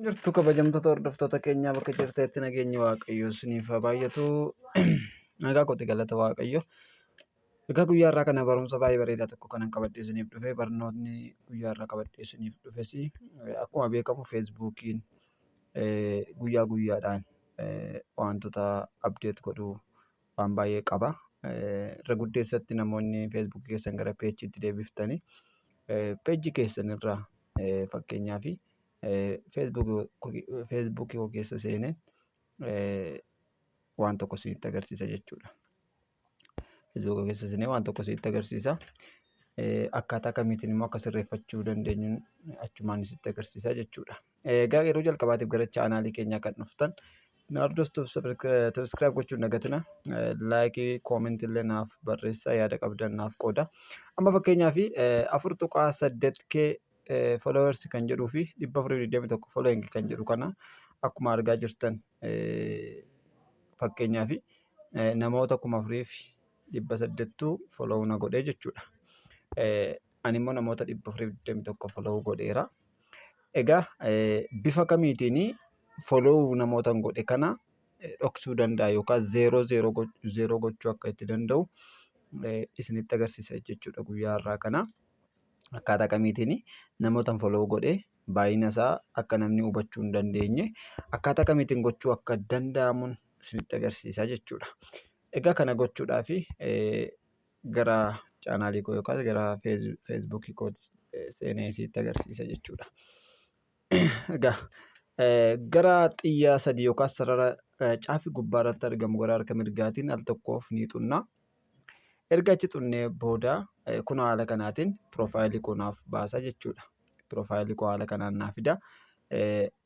Jirtu kabajamtoota hordoftoota keenyaa bakka jirtetti nageenya Waaqayyoo isiniif haa baay'atu. Nagaa kooti galata Waaqayyo. Egaa guyyaa irraa kana barumsa baay'ee bareedaa tokko kanan qabadhee isiniif dhufe. Barnootni guyyaa irraa qabadhee isiniif dhufes akkuma beekamu feesbuukiin guyyaa guyyaadhaan wantoota abdeet godhu waan baay'ee qaba. Irra guddeessatti namoonni feesbuukii keessan gara peejiitti deebiftanii peejii keessan irraa fakkeenyaaf feesbuukii koo keessa seeneen waan tokko isinitti agarsiisa jechuudha. Feesbuukii keessa seenee waan tokko isinitti agarsiisa. Akkaataa kamiitiin immoo akka sirreeffachuu dandeenyu achumaan isinitti agarsiisa jechuudha. Egaa yeroo jalqabaatiif gara chaanaalii keenyaa kan dhuftan naardoostuuf sabiskiraayib gochuun dagatina. Laayikii koomentii illee naaf barreessaa yaada qabdan naaf qooda. Amma fakkeenyaaf 4.8K followers kan jedhuu fi 421 following kan jedhu kana akkuma argaa jirtan fakkeenyaaf namoota 4,800 follow na godhee jechuudha. Ani immoo namoota 421 follow godheera. Egaa bifa kamiitiin follow namoota godhe kana dhoksuu danda'a yookaan 0 gochuu akka itti danda'u isinitti agarsiisa jechuudha guyyaa irraa kana. Akkaataa kamiitiin namoota follow godhee baay'ina isaa akka namni hubachuu hin dandeenye akkaataa kamiitiin gochuu akka danda'amuun isinitti agarsiisa jechuudha. Egaa kana gochuudhaaf gara chaanaalii koo yookaan gara feesbuukii koo seenee isinitti agarsiisa jechuudha. Egaa gara xiyyaa sadii yookaan sarara caafii gubbaa irratti argamu gara harka mirgaatiin al tokkoof ni xunnaa. Erga achi xunnee booda kun haala kanaatiin piroofaayilii koo naaf baasa jechuudha. Piroofaayilii koo haala kanaan naaf fida.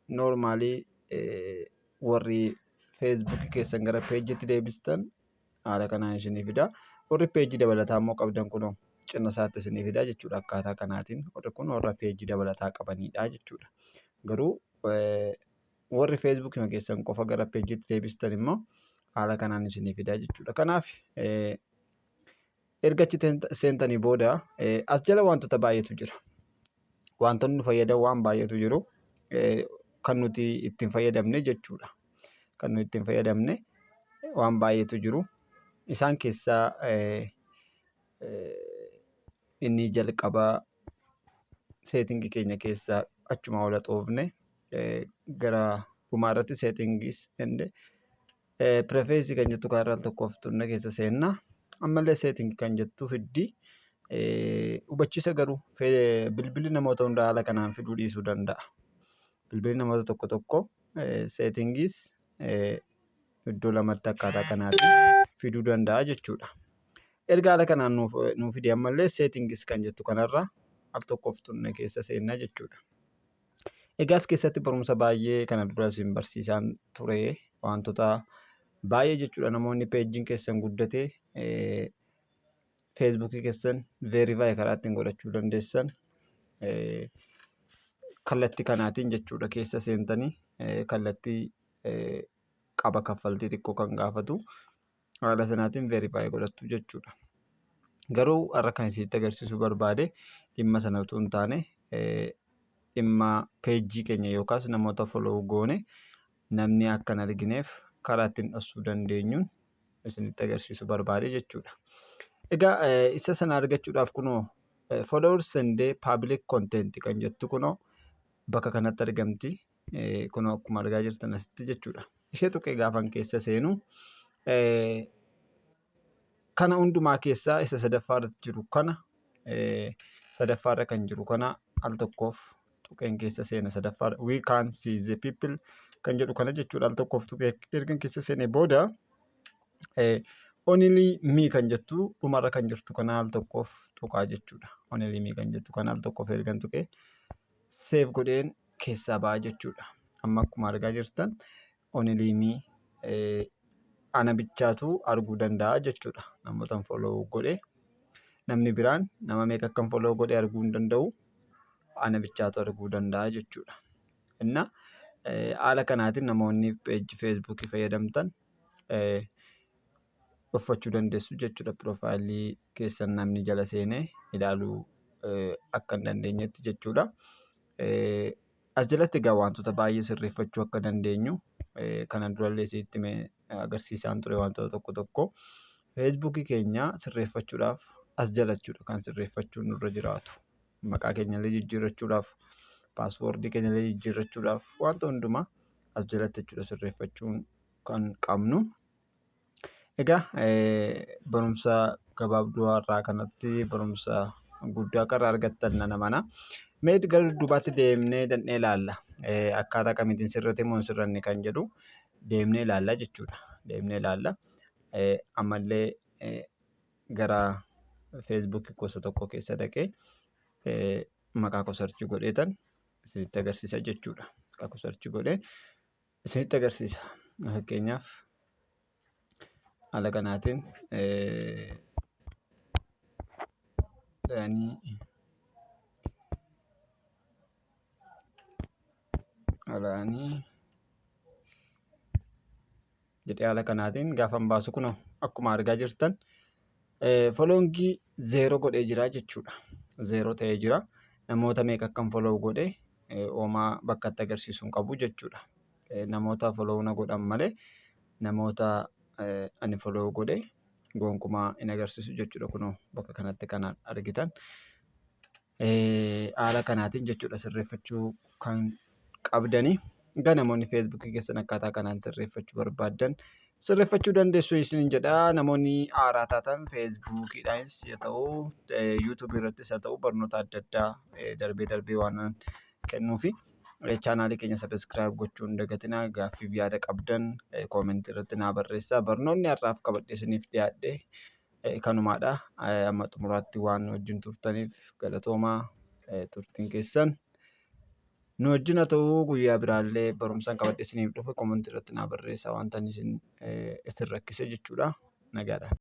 Noormaalii warri feesbuukii keessan gara peejiitti deebistan haala kanaan isinii fida. Warri peejii dabalataa immoo qabdan kunoo cina isaatti isinii fida jechuudha. Akkaataa kanaatiin warri kun warra peejii dabalataa qabanidha jechuudha. Garuu warri feesbuukii keessan qofa gara peejiitti deebistan immoo haala kanaan isinii fida jechuudha. Kanaaf erga achi seentanii booda as jala wantoota baay'eetu jira. Wantoonni nu fayyadan waan baay'eetu jiru. Kan nuti ittiin fayyadamne jechuudha. Kan nuti ittiin fayyadamne waan baay'eetu jiru. Isaan keessaa inni jalqabaa seetingii keenya keessaa achuma ol xoofne gara dhumaa irratti seetingis pirefeensii kan jettu kaarraa tokkoof xunna keessa seennaa. Ammallee seetingii kan jettu fiddi hubachiisa garuu bilbilli namoota hundaa haala kanaan fiduu dhiisuu danda'a. Bilbilli namoota tokko seetingiis iddoo lamatti akkaataa kanaatiin fiduu danda'a jechuudha. Erga haala kanaan nuuf fide ammallee seetingis kan jettu kanarraa al tokkoof xunna keessa seennaa jechuudha. Egaa as keessatti barumsa baay'ee kana dura isin barsiisaan ture wantoota baay'ee jechuudha. Namoonni peejiin keessan guddatee feesbuukii keessan veerifaayi karaa ittiin godhachuu dandeessan kallattii kanaatiin jechuudha. Keessa seentanii kallattii qaba kaffaltii xiqqoo kan gaafatu haala sanaatiin veerifaayi godhattu jechuudha. Garuu har'a kan isinitti agarsiisuu barbaade dhimma sana utuu hin taane dhimma peejii keenya yookaas namoota follow goone namni akka hin argineef karaa ittiin dhoksuu dandeenyuun isinitti agarsiisuu barbaade jechuudha. Egaa isa sana argachuudhaaf kunoo followers and public content kan jettu kunoo bakka kanatti argamti. Kunoo akkuma argaa jirtan asitti jechuudha. Ishee tuqee gaafan keessa seenu kana hundumaa keessaa isa sadaffaarra jiru kana sadaffaarra kan jiru kana al tokkoof tuqeen keessa seena sadaffaarra we can see the people kan jedhu kana jechuudha. Al tokkoof tuqee ergan keessa seene booda only me kan jettu dhumarra kan jirtu kana al tokkoof tuqaa jechuudha. Only me kan jettu kana al tokkoof ergan tuqee save godheen keessaa ba'a jechuudha. Amma akkuma argaa jirtan only me ana bichaatu arguu danda'a jechuudha. Namoota follow godhe namni biraan nama meeqa akkam follow godhe arguu hin danda'u. Ana bichaatu arguu danda'a jechuudha. Inna haala kanaatiin namoonni peejii feesbuukii fayyadamtan uffachuu dandeessu jechuudha. Piroofaayilii keessan namni jala seenee ilaaluu akka hin dandeenyetti jechuudha. As jalatti egaa wantoota baay'ee sirreeffachuu akka dandeenyu kanan durallee isinitti agarsiisaan ture wantoota tokko tokko. Feesbuukii keenya sirreeffachuudhaaf as jala jechuudha kan sirreeffachuun nurra jiraatu. Maqaa keenyallee jijjiirrachuudhaaf, paaswoordii keenyallee jijjiirrachuudhaaf wanta hundumaa as jalatti jechuudha sirreeffachuun kan qabnu. Egaa barumsa gabaabduu har'aa kanatti barumsa guddaa akka irraa argattan nan amana. Mee gara duubaatti deemnee dandhee ilaalla. Akkaataa kamiitiin sirrate moo hin sirranne kan jedhu deemnee ilaalla jechuudha. Deemnee ilaalla. Ammallee gara feesbuukii gosa tokko keessa dhaqee maqaa koo sarchii godheetan isinitti agarsiisa jechuudha. Maqaa koo sarchii godhee isinitti agarsiisa. Fakkeenyaaf haala kanaatiin jedhee haala kanaatiin gaafa baasu kun akkuma argaa jirtan foloongii 0 godhee jira jechuudha. 0 ta'ee jira. Namoota meeqa akkan foloo godhee oomaa bakka itti agarsiisu hin qabu jechuudha. Namoota foloo na godhan malee namoota ani foloo godhee gonkumaa hin agarsiisu jechuudha. Kunoo bakka kanatti kan argitan haala kanaatiin jechuudha sirreeffachuu kan qabdanii. Egaa namoonni feesbuukii keessan akkaataa kanaan sirreeffachuu barbaaddan sirreeffachuu dandeessu isiniin jedha. Namoonni haaraa taatan feesbuukiidhaanis haa ta'u yuutuubii irrattis haa ta'u barnoota adda addaa darbee waan kennuufi chaanaalii keenya sabiskiraayib gochuun hin dagatinaa. Gaaffiif yaada qabdan koomentii irratti naa barreessaa. Barnoonni har'aaf qabadhee isiniif dhiyaadhe kanumaadha. Amma xumuraatti waan wajjin turtaniif galatoomaa. Turtiin keessan nu wajjin haa ta'u guyyaa biraallee barumsaan qabadhee isiniif dhufe koomentii irratti naa barreessaa wanta isin rakkise jechuudha. Nagaadhaan.